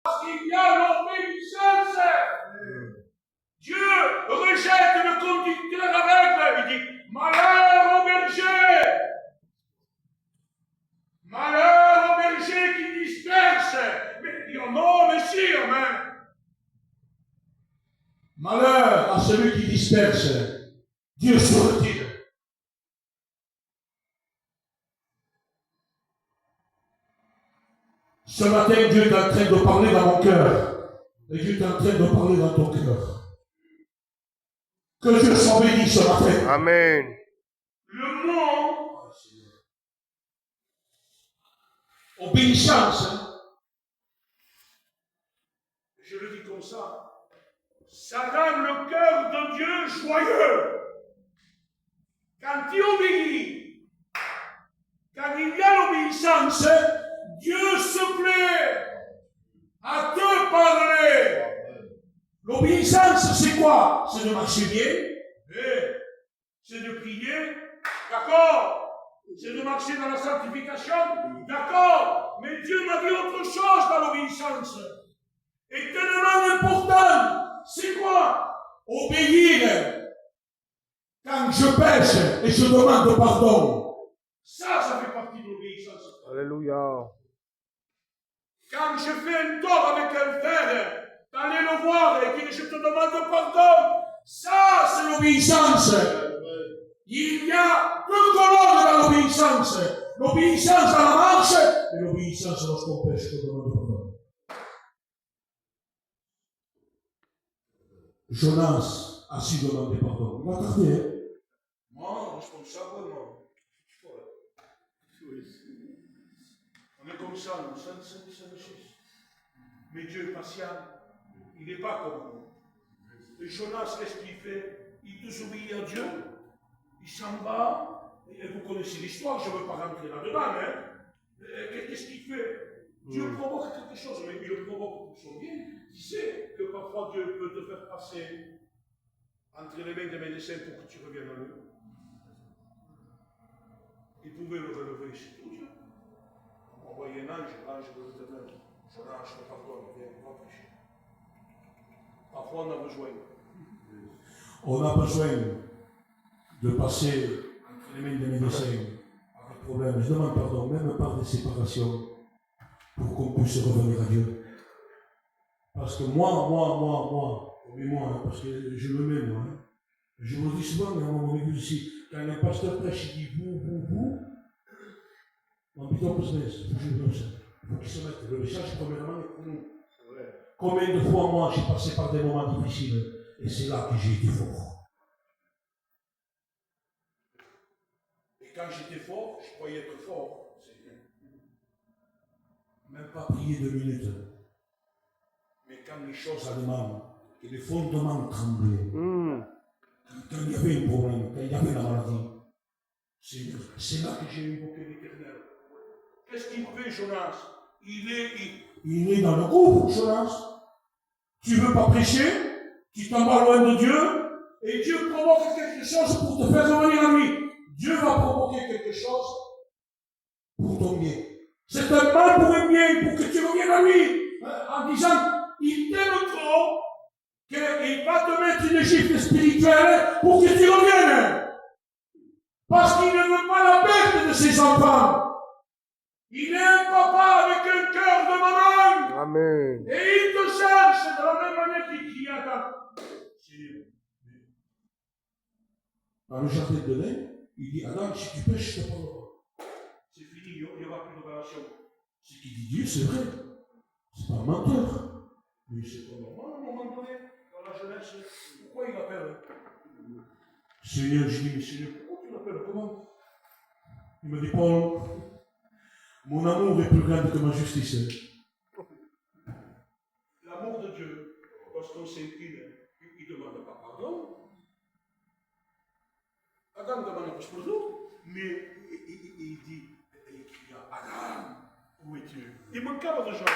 Parce qu'il y a l'obéissance. Dieu rejette le conducteur aveugle. Il dit, malheur au berger. Malheur au berger qui disperse. Mais il dit, oh non, monsieur, mais... Malheur à celui qui disperse. Dieu se retire. Ce matin, Dieu est en train de parler dans mon cœur. Et Dieu est en train de parler dans ton cœur. Que Dieu soit béni ce matin. Amen. Le mot obéissance, je le dis comme ça rend le cœur de Dieu joyeux. Quand tu obéis, quand il y a l'obéissance, Dieu se plaît à te parler. L'obéissance, c'est quoi? C'est de marcher bien, c'est de prier, d'accord? C'est de marcher dans la sanctification, d'accord? Mais Dieu m'a dit autre chose dans l'obéissance. Et tellement important, c'est quoi? Obéir. Quand je pêche et je demande pardon, ça fait partie de l'obéissance. Alléluia. Quand je fais un tort avec un frère, d'aller le voir et dire je te demande pardon, ça c'est l'obéissance. Il y a deux colonnes dans l'obéissance. L'obéissance dans la marche et l'obéissance lorsqu'on pêche, je te demande pardon. Jonas a su demander pardon. Il a tardé, hein? Moi, responsablement. On est comme ça, nous sommes mais Dieu est patient. Il n'est pas comme nous. Et Jonas, qu'est-ce qu'il fait? Il désobéit à Dieu. Il s'en va. Et vous connaissez l'histoire, je ne veux pas rentrer là-dedans. Hein? Qu'est-ce qu'il fait? Dieu provoque quelque chose, mais il le provoque pour son bien. Tu sais que parfois Dieu peut te faire passer entre les mains des médecins pour que tu reviennes à lui. Il pouvait le relever, c'est tout Dieu. On envoyait un ange, l'ange de l'Éternel. Jonas, je te pardonne, viens, va prêcher. Parfois on a besoin. On a besoin de passer entre les mains des médecins avec problème. Je demande pardon, même par des séparations, pour qu'on puisse revenir à Dieu. Parce que moi, parce que je le mets, moi. Hein. Je vous le dis souvent, mais à mon église ici, quand un pasteur prêche, il dit vous, en disant que c'est il faut qu'il se mette. Le message, premièrement, est pour nous. Combien de fois, moi, j'ai passé par des moments difficiles, et c'est là que j'ai été fort. Et quand j'étais fort, je croyais être fort. Même pas prier 2 minutes. Mais quand les choses allaient mal, et les fondements tremblaient, quand il y avait un problème, quand il y avait la maladie, c'est là que j'ai invoqué l'Éternel. Qu'est-ce qu'il fait, Jonas? Il est dans le groupe, Jonas. Tu ne veux pas prêcher, tu t'en vas loin de Dieu, et Dieu provoque quelque chose pour te faire revenir à lui. Dieu va provoquer quelque chose pour ton bien. C'est un mal pour un bien, pour que tu reviennes à lui. En disant, il t'aime trop, qu'il va te mettre une gifle spirituelle pour que tu reviennes. Parce qu'il ne veut pas la perte de ses enfants. Il est un papa avec un cœur de maman. Amen. Et il te cherche de la même manière qu'il crie à ta... Dans le jardin de l'Éden, il dit, Adam, si tu pêches, je te pardonne. C'est fini, il n'y aura plus de relation. Ce qu'il dit Dieu, c'est vrai. C'est pas un menteur. Mais c'est pas normal à un moment donné, dans la jeunesse. Pourquoi il l'appelle? Seigneur, je dis, mais Seigneur, pourquoi tu l'appelles? Comment? Il me dit, Paul, mon amour est plus grand que ma justice. L'amour de Dieu, lorsqu'on s'incline, il ne demande pas pardon. Adam demande pardon, mais il dit, Adam, où es-tu? Il manquait de gens.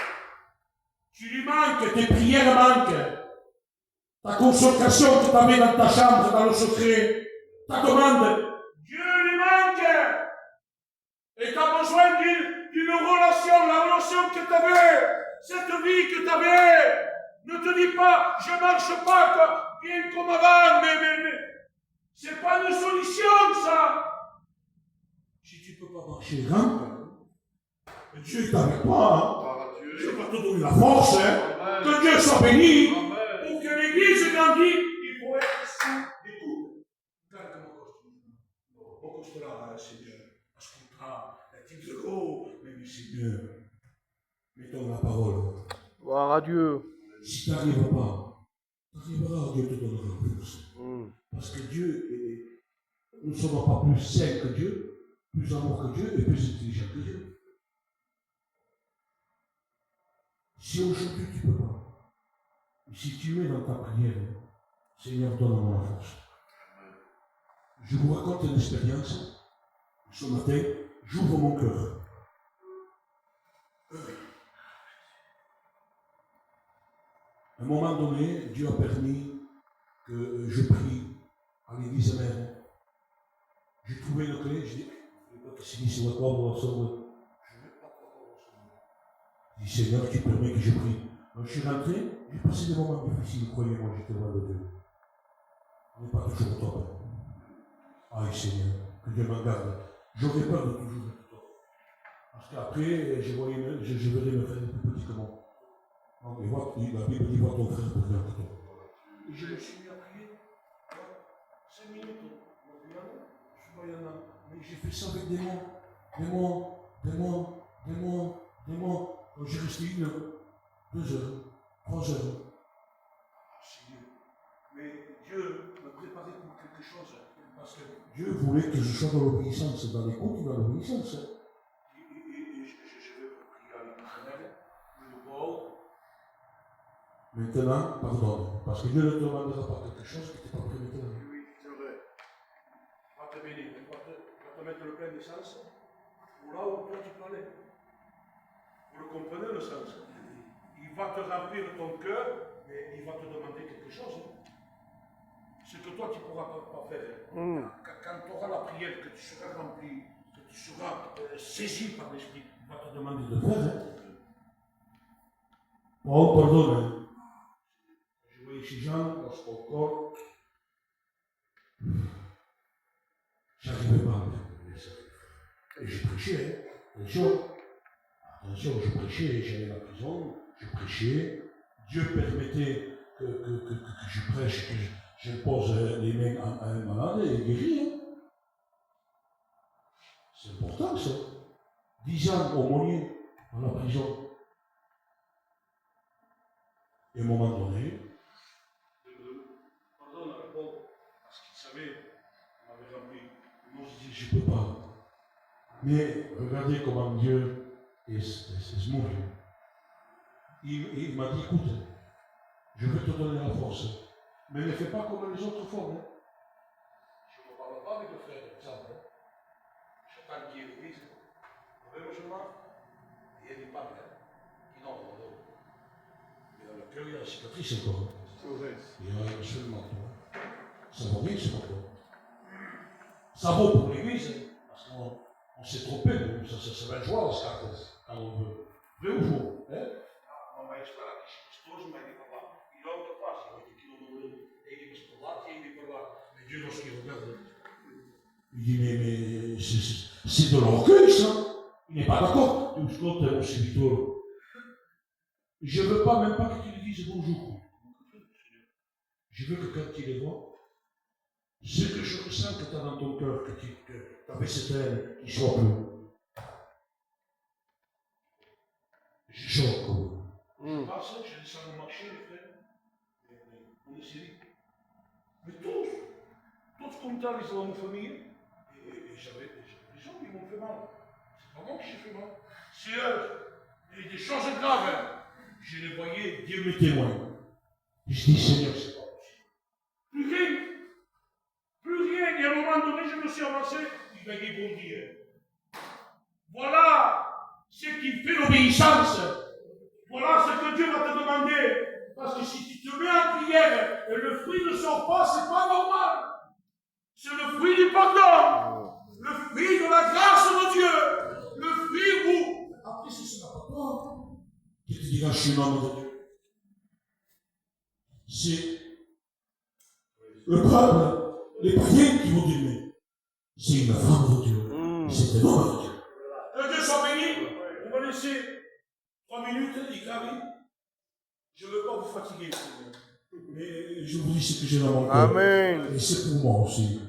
Tu lui manques, tes prières manquent. Ta consécration que tu avais dans ta chambre, dans le secret, ta demande, Dieu lui manque. Et tu as besoin d'une relation, la relation que tu avais cette vie que tu avais. Ne te dis pas, je ne marche pas bien comme avant, mais c'est pas une solution, ça. Si tu ne peux pas marcher, Dieu est avec toi. Dieu va te donner la force. Que Dieu soit béni. Pour que l'Église grandisse, il faut être sous l'écoute. Regarde comment costera, Seigneur. Ascolta, ti dico, mais Seigneur, mettons la parole. Gloire à Dieu. Si tu n'arrives pas, tu arriveras, Dieu te donnera la force. Parce que Dieu, nous ne sommes pas plus saints que Dieu, plus amour que Dieu et plus intelligents que Dieu. Si aujourd'hui tu ne peux pas, si tu es dans ta prière, Seigneur, donne-moi la force. Je vous raconte une expérience. Ce matin, j'ouvre mon cœur. À un moment donné, Dieu a permis que je prie à l'église mère. J'ai trouvé une clé, je dis, c'est quoi pour recevoir. Je dis, Seigneur, tu permets que je prie. Donc je suis rentré, j'ai passé des moments difficiles, croyez-moi, j'étais loin de Dieu. On n'est pas toujours au top. Aïe Seigneur, que Dieu m'en garde. J'aurais peur de toujours être au top. Parce qu'après, je verrais me faire plus petit que moi. Donc, la Bible dit, vois ton frère pour faire que toi. Et je me suis mis à prier. 5 minutes. Mais j'ai fait ça avec des mots. Donc j'ai resté 1 heure, 2 heures, 3 heures. Seigneur. Mais Dieu m'a préparé pour quelque chose. Parce que Dieu voulait que je sois dans l'obéissance, dans l'écoute et dans l'obéissance. Et je vais prier avec l'Éternel, le bord. Maintenant, pardonne. Parce que Dieu ne te demandera pas quelque chose qui n'était pas prévu maintenant. Oui, c'est vrai. Va te bénir, va te mettre le plein d'essence. Pour là où toi tu peux aller. Vous le comprenez le sens? Il va te remplir ton cœur, mais il va te demander quelque chose. Ce que toi tu ne pourras pas faire. Quand tu auras la prière, que tu seras rempli, que tu seras saisi par l'Esprit, il va te demander de faire. Oh, pardonne. Je voyais chez Jean, lorsqu'au corps, j'arrivais pas à me faire. Et je prêchais, Attention, je prêchais, j'allais à la prison, je prêchais. Dieu permettait que je prêche, que je pose les mains à un malade et il guérit. C'est important ça. 10 ans aumônier dans la prison. Et à un moment donné, pardon, parce qu'il savait, il m'avait rempli. Moi je dis, je ne peux pas. Mais regardez comment Dieu est mort. Il m'a dit, écoute, je vais te donner la force, mais ne fais pas comme les autres font. Je ne parle pas avec le frère, par exemple. J'attends qu'il y ait l'église. Vous voyez le chemin? Et il parle. Il non. Mais dans le cœur, il y a la cicatrice encore. C'est vrai. Il y a seulement toi. Ça vaut bien, c'est pas toi. Ça vaut pour l'église, parce qu'on s'est trompé, ça va être joie, quand on veut. Vrai ou faux? Ma escola che si costoso, ma di papà. Il loro qua si vede che non vogliono, e di questo là, e di quello. Mais Dieu, lorsqu'il regarde, il dit, mais c'est de l'orgueil, ça. Il n'est pas d'accord. Tu me comptes, mon serviteur. Je ne veux pas même pas que tu lui dises bonjour. Je veux que quand tu les vois, ce que je ressens que tu as dans ton cœur, que tu avais cette haine, qu'il soit plus. Je choque. Je passe, je descends au marché, les frères. On est serrés. Mais tous comme ça, ils ont une famille. Et j'avais des gens qui m'ont fait mal. C'est pas moi qui j'ai fait mal. C'est eux. Et des choses graves. Je les voyais, Dieu me témoigne. Je dis, Seigneur, c'est pas possible. Plus rien. Plus rien. Et à un moment donné, je me suis avancé. Il m'a dit, bon Dieu. Voilà ce qui fait l'obéissance. Voilà ce que Dieu va te demander. Parce que si tu te mets en prière et le fruit ne sort pas, c'est pas normal. C'est le fruit du pardon. Le fruit de la grâce de Dieu. Le fruit où, après, ce ne sera pas toi qui te tu diras, je suis un homme de Dieu. C'est le peuple, les païens qui vont dire, mais c'est une femme de Dieu. C'est un homme de Dieu. Que Dieu soit béni. On va laisser 3 minutes, il carry. Je ne veux pas vous fatiguer, Seigneur. Mais je vous dis ce que j'ai dans mon cœur. Amen. Et c'est pour moi aussi.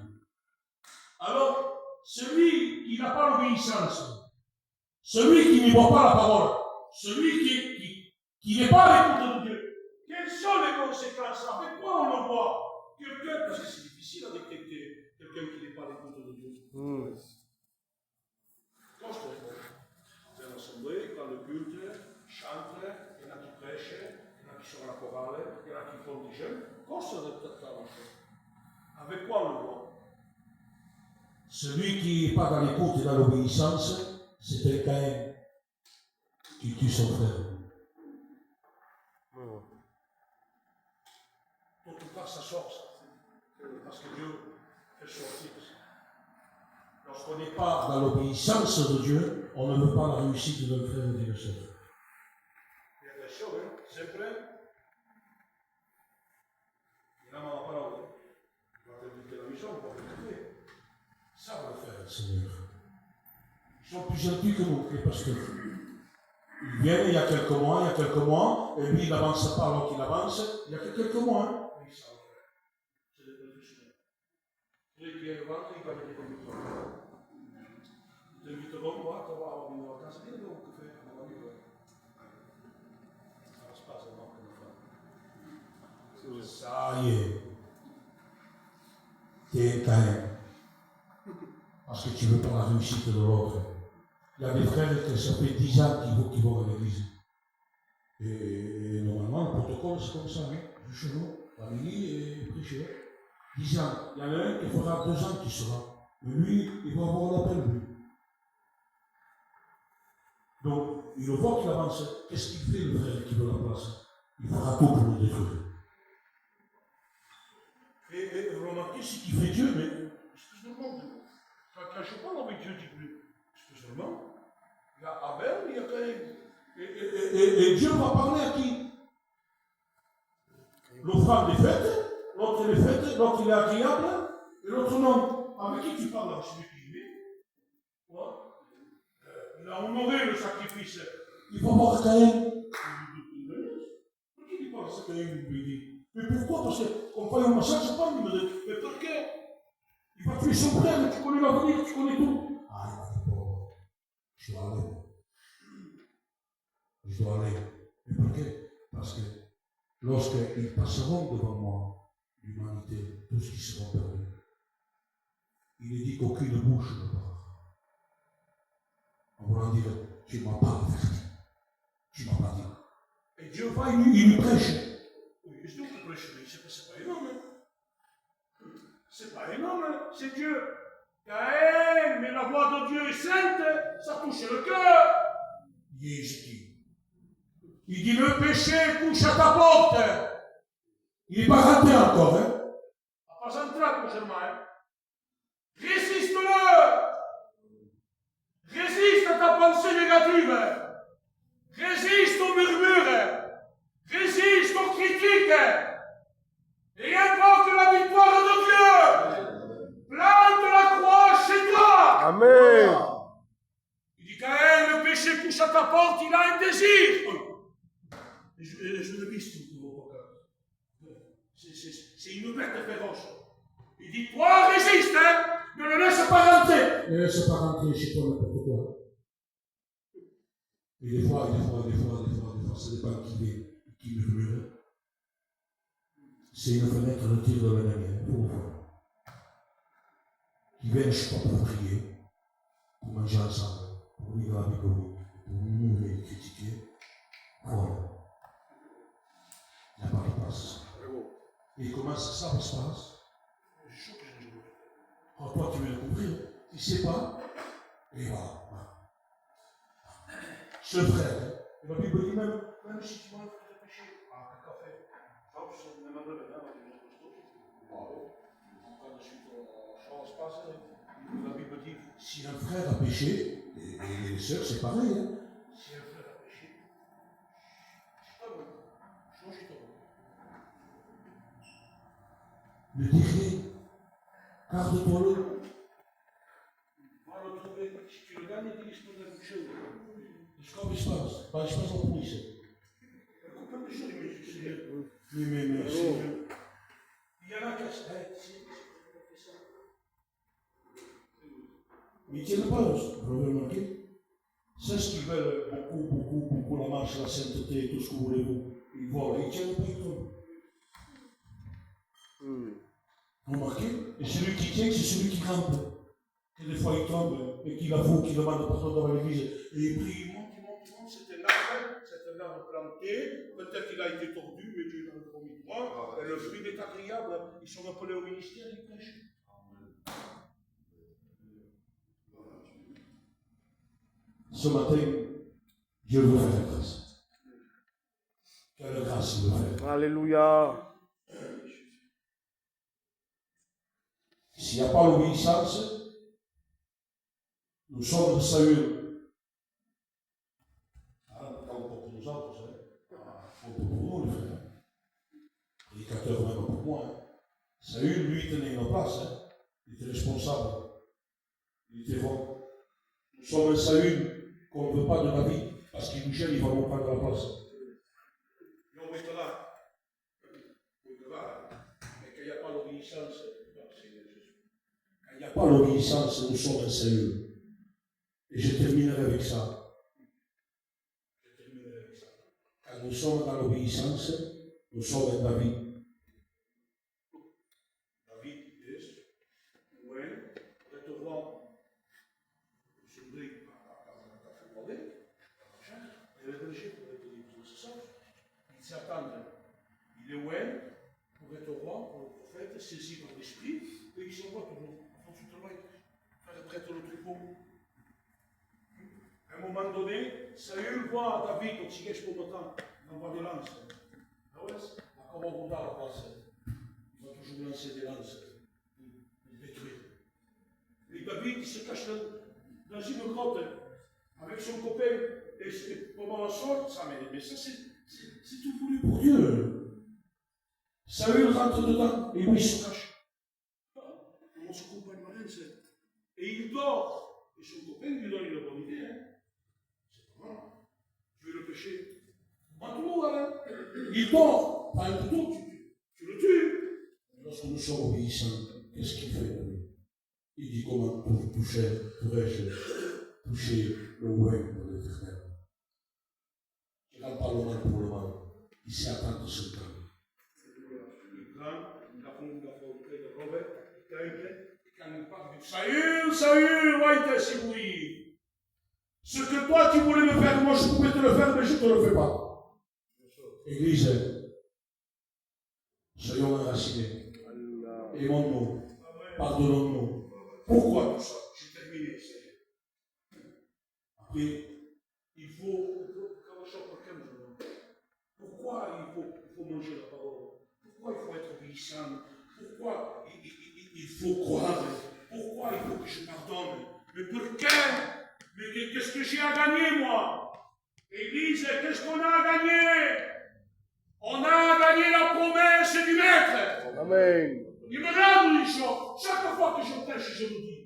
Alors, celui qui n'a pas l'obéissance, celui qui ne voit pas la parole, celui qui n'est pas à l'écoute de Dieu, quelles sont les conséquences? Avec quoi on le voit? Quelqu'un, parce que c'est difficile avec quelqu'un qui n'est pas à l'écoute de Dieu. Quand je te réponds, c'est l'assemblée, quand le culte, chante, il y en a qui prêchent, il y en a qui sont à la chorale, il y en a qui font des jeûnes. Quand ça avec quoi on le voit? Celui qui n'est pas dans l'écoute et dans l'obéissance, c'est un Caïn qui tue son frère. En tout cas, ça sort, ça. Parce que Dieu fait sortir ça. Lorsqu'on n'est pas dans l'obéissance de Dieu, on ne veut pas la réussite de notre frère et de notre sœur. Et attention, sempre, il y en a ma parole. On va t'inviter à la mission, on va t'inviter. Ça va le faire, Seigneur. Ils sont plus gentils que nous, les pasteurs. Ils viennent il y a quelques mois, et lui il n'avance pas alors qu'il avance, il y a que quelques mois. Oui, ça va le faire. C'est des professionnels. Celui qui est devant, il va venir comme il faut. Ils t'inviteront, moi, tu vas avoir une vacances, c'est bien donc que faire, on va vivre. Ça va se passer avant que nous fassions. Ça y est. T'es un Caïn. Parce que tu ne veux pas la réussite de l'autre. Il y a des frères que ça fait 10 ans qu'ils vont à l'église. Et normalement, le protocole, c'est comme ça, hein. Chez nous, famille et prêcheur. 10 ans. Il y en a un qui fera 2 ans qui sera. Mais lui, il va avoir l'appel, lui. Donc, il le voit qu'il avance. Qu'est-ce qu'il fait, le frère qui veut la place? Il fera tout pour le détruire. Et remarquez ce qu'il fait Dieu, mais excusez-moi, quand je parle avec Dieu, je dis plus, excusez-moi, il y a Abel, il y a Caïn. Et Dieu va parler à qui? L'offrande est faite, l'autre elle est faite, l'autre il est agréable, et l'autre non. Avec qui tu parles? Avec celui qui vit. Il a honoré le sacrifice. Il va voir Caïn. Pour qui il parle, c'est Caïn, lui dit? Mais pourquoi? Parce qu'on fait un massacre, c'est pas, il me dit, mais pour qué? Il va tuer son frère, tu connais l'avenir, tu connais tout. Ah, il m'a dit, bon, je dois aller. Je dois aller. Mais pourquoi? Parce que lorsqu'ils passeront devant moi, l'humanité, tous qui seront perdus, il est dit qu'aucune bouche ne parle. On va leur dire, tu ne m'as pas averti. Tu ne m'as pas dit. Et Dieu va, il lui prêche. Oui, je dis que prêche, mais c'est pas énorme. C'est pas énorme, c'est Dieu. Caïn, mais la voix de Dieu est sainte, ça touche le cœur. Il dit, le péché couche à ta porte. Il n'est pas rentré encore, hein. Il n'a pas entré, mon Germain. Résiste-le. Résiste à ta pensée négative. Résiste aux murmures. Résiste aux critiques. Et invoque la victoire de Dieu. Plante la croix chez toi. Amen. Il dit, Caïn, le péché couche à ta porte, il a un désir. Je le vis tout pour vos c'est une bête féroce. Il dit, toi, résiste, hein. Ne le laisse pas rentrer. Ne laisse pas rentrer chez toi n'importe quoi. Et des fois, ça dépend qui murmure. C'est une fenêtre de tir de l'ennemi, pour vous. Qui viennent chez toi pour prier, pour manger ensemble, pour vivre avec vous, pour murmurer et critiquer. Voilà. Il n'y a pas de place. Et comment ça se passe? Quand toi tu veux le couvrir, tu ne sais pas, et voilà. Ce frère, la Bible dit même si tu vas faire péché, café, ça même après, la Bible dit, si un frère a péché, et les sœurs c'est pareil, hein? Si un frère a péché, Ne dis rien. Garde-toi le. Va le trouver. Si tu le gagnes, il dit qu'il se passe quelque chose. C'est comme il se passe. Pas il se passe en police. Combien de choses il me succède. Mais, il y en a qui se mais ils ne tiennent pas, vous l'avez remarqué. C'est ce qu'ils veulent beaucoup, la marche, la sainteté, tout ce que vous voulez-vous. Ils volent, ils ne tiennent pas, ils tombent. Vous remarquez? Et celui qui tient, c'est celui qui grimpe. Et des fois, il tombe, et qu'il avoue, qu'il demande pardon devant l'église. Et il prie, il monte, c'est un arbre planté. Peut-être qu'il a été tordu, mais Dieu l'a promis de moi. Et le fruit est agréable. Ils sont appelés au ministère, ils prêchent. Ce matin, Dieu veut faire la grâce. Quelle grâce il veut faire. Alléluia. S'il n'y a pas l'obéissance, nous sommes de Saül. Quand pour nous autres, vous savez, pour nous, les frères. Prédicateur même pour moi. Saül, lui, tenait une place. Il était responsable. Il était bon. Nous sommes un Saül qu'on ne veut pas de David, parce qu'il nous gêne, il va nous prendre la place. Et on va être là. Mais qu'il n'y a pas l'obéissance, quand il n'y a pas l'obéissance, nous sommes un Saül. Et je terminerai avec ça. Quand nous sommes dans l'obéissance, nous sommes un David. David est loin, pour être roi. Ils s'attendent. Il est loin pour être roi, pour le prophète, saisi par l'esprit, et ils sont là toujours. Il faut tout travail, faire prêtre le troupeau. À un moment donné, Saül voit David au tigèche pour le temps, il envoie des lances. Ah ouais, à comment on va la place. Il va toujours lancer des lances, il détruit. Et David se cache dans une grotte avec son copain, et c'est pendant la sorte, ça, mais ça c'est tout voulu pour Dieu. Saül rentre dedans, et lui il se cache. Comment se compagne malin, c'est. Et il dort, et son copain lui donne une bonne idée. C'est pas mal. Tu veux le pécher? Mate-le, hein. Il dort, pas un couteau, tu le tues. Lorsque nous sommes obéissants, qu'est-ce qu'il fait? Il dit comment pourrais-je toucher le ouin de l'Éternel. Il ne pas le mal pour le mal. Il sait attendre ce temps. Il prend la volonté de Robert, il t'aide, et quand il parle, il dit Saül, ouais, t'es si oui. Ce que toi tu voulais me faire, moi je pouvais te le faire, mais je ne te le fais pas. Église, soyons enracinés. Aimons-nous. Pardonnons-nous. Pourquoi tout ça? J'ai terminé. Après, il faut pourquoi il faut manger la parole? Pourquoi il faut être obéissant? Pourquoi il faut croire? Pourquoi il faut que je pardonne? Mais pour quel? Mais qu'est-ce que j'ai à gagner, moi? Église, qu'est-ce qu'on a à gagner? On a gagné la promesse du Maître. Amen. Il me rend les choses. Chaque fois que je prêche, je le dis.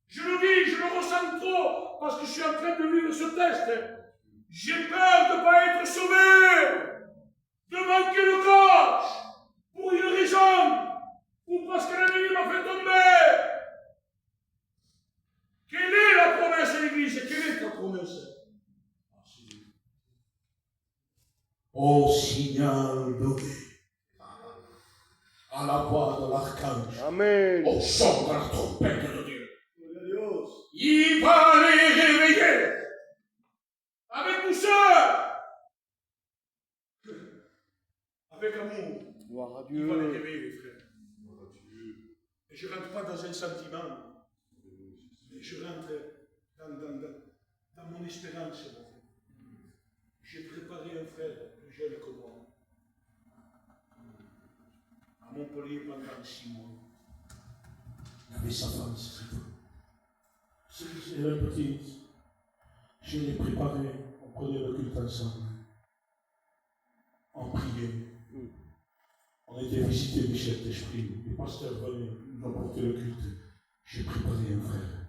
Je le ressens trop, parce que je suis en train de vivre ce test. J'ai peur de ne pas être sauvé, de manquer le coche, pour une raison, ou parce que l'ennemi m'a fait tomber. Quelle est la promesse de l'Église? Quelle est ta promesse? Au signal donné, à la voix de l'archange, Amen. au son de la trompette de Dieu, il va les réveiller avec douceur, avec amour. Gloire à Il va les Dieu. réveiller, les frères. Et je ne rentre pas dans un sentiment, mais je rentre dans mon espérance. J'ai préparé un frère plus jeune que moi à Montpellier pendant 6 mois. Il avait sa femme, c'est la petite. Je l'ai préparé, on prenait le culte ensemble. On priait. On était visiter Michel Esprit. Le pasteur venait nous apporter le culte. J'ai préparé un frère,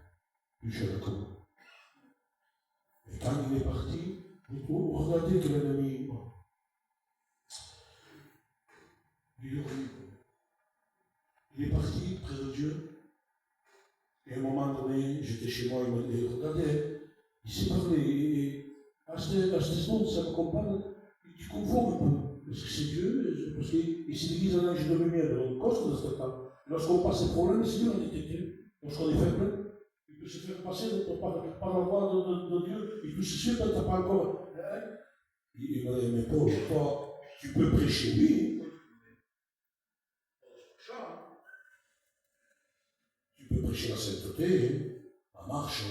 Michel Jacob. Et quand il est parti, regardez que l'ennemi. Il est horrible. Il est parti près de Dieu. Et à un moment donné, j'étais chez moi, il m'a dit, regardez, il s'est parlé. À ce seconde, ça me compare. Tu confonds un peu. Parce que c'est Dieu, parce qu'il s'est déguisé en ange de lumière. Donc, coste de ce temps. Lorsqu'on passe des problèmes, c'est Dieu, on est Dieu. Lorsqu'on est faible, il peut se faire passer par la voie de Dieu. Il peut se suivre quand tu n'as pas encore. Il m'a dit, mais Paul, toi, tu peux prêcher, oui. Tu peux prêcher la sainteté, la marche,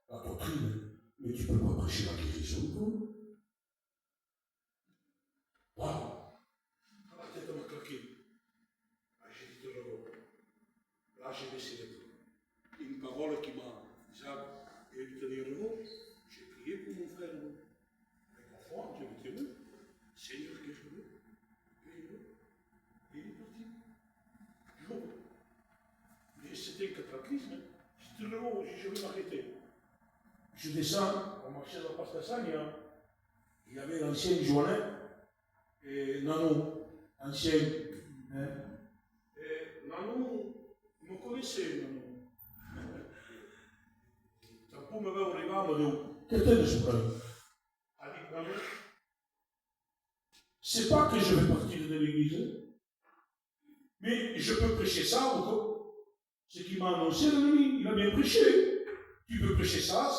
la doctrine, mais tu ne peux pas prêcher la guérison. Waouh! La tête m'a claqué. J'ai dit de l'eau. Là, j'ai baissé les bras. Une parole qui m'a dit, et dit de l'eau, j'ai prié pour mon frère. Avec la foi, Dieu me dit, Seigneur, guéris-le. Et il est parti. Mais c'était un cataclysme. J'ai dit de l'eau, je vais m'arrêter. Je descends, on marchait dans la Pastasagne. Il y avait l'ancien Joannin. Et Nanou, ancien. Et Nanou, il me connaissait, Nanou. Tampou me va au riva, me dit, qu'est-ce que c'est que ça? Elle dit, Nanou, c'est pas que je vais partir de l'église, mais je peux prêcher ça encore. Ce qui m'a annoncé l'ennemi, il a bien prêché. Tu peux prêcher ça,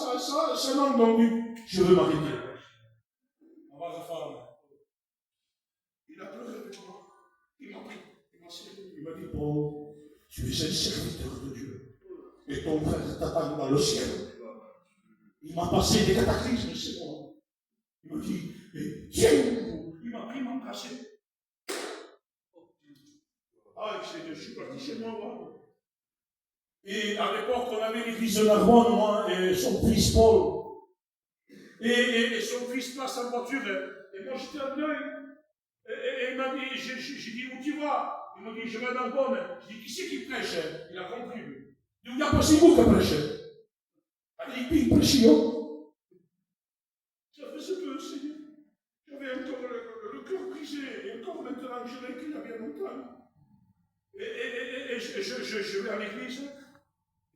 non, donc je veux m'arrêter. On va le faire. Il a pleuré avec moi. Il m'a pris. Il m'a serré. Il m'a dit, Paul, tu es un serviteur de Dieu. Et ton frère t'attend dans le ciel. Il m'a passé des cataclysmes, c'est moi. Il m'a dit, tiens, il m'a pris, il m'a embrassé. Ah, je suis parti chez moi, voilà. Et à l'époque, on avait l'église de Narbonne, moi, et son fils Paul. Et son fils passe en voiture. Et moi, j'étais en deuil. Et il m'a dit, j'ai dit, où tu vas? Il m'a dit, je vais à Narbonne. Je dis, qui c'est qui prêche? Il a compris. Il n'y a pas si vous qui prêchez. Il dit, il prêche, non? Ça faisait peu, Seigneur. J'avais encore le cœur brisé. Et encore maintenant, je l'ai écrit il y a bien longtemps. Et je vais à l'église.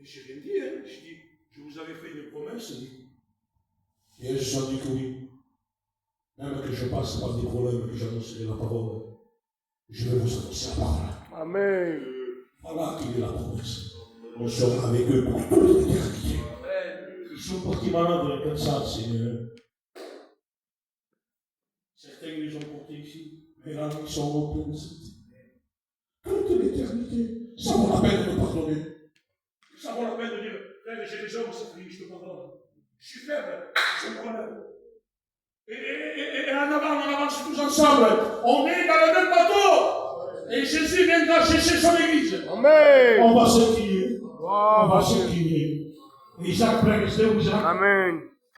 Et je rien dit, hein. Je dis, je vous avais fait une promesse. Et je sens dit que oui. Même que je passe par des problèmes, que j'annoncerai la parole, je vais vous annoncer la parole. Amen. Voilà qui est la promesse. On sera avec eux pour toute l'éternité. Ils sont partis malades comme ça, Seigneur. Certains les ont portés ici, mais là, ils sont au plein de santé. Toute l'éternité. Ça vaut la peine de pardonner. Ça vaut la peine de dire, frère, j'ai des hommes, c'est fini, je te pardonne. Je suis faible, je me relève. Et en avant, on avance tous ensemble. On est dans le même bateau. Et Jésus viendra chercher son église. Amen. On va s'incliner. On va s'incliner. Isaac, frère, Amen.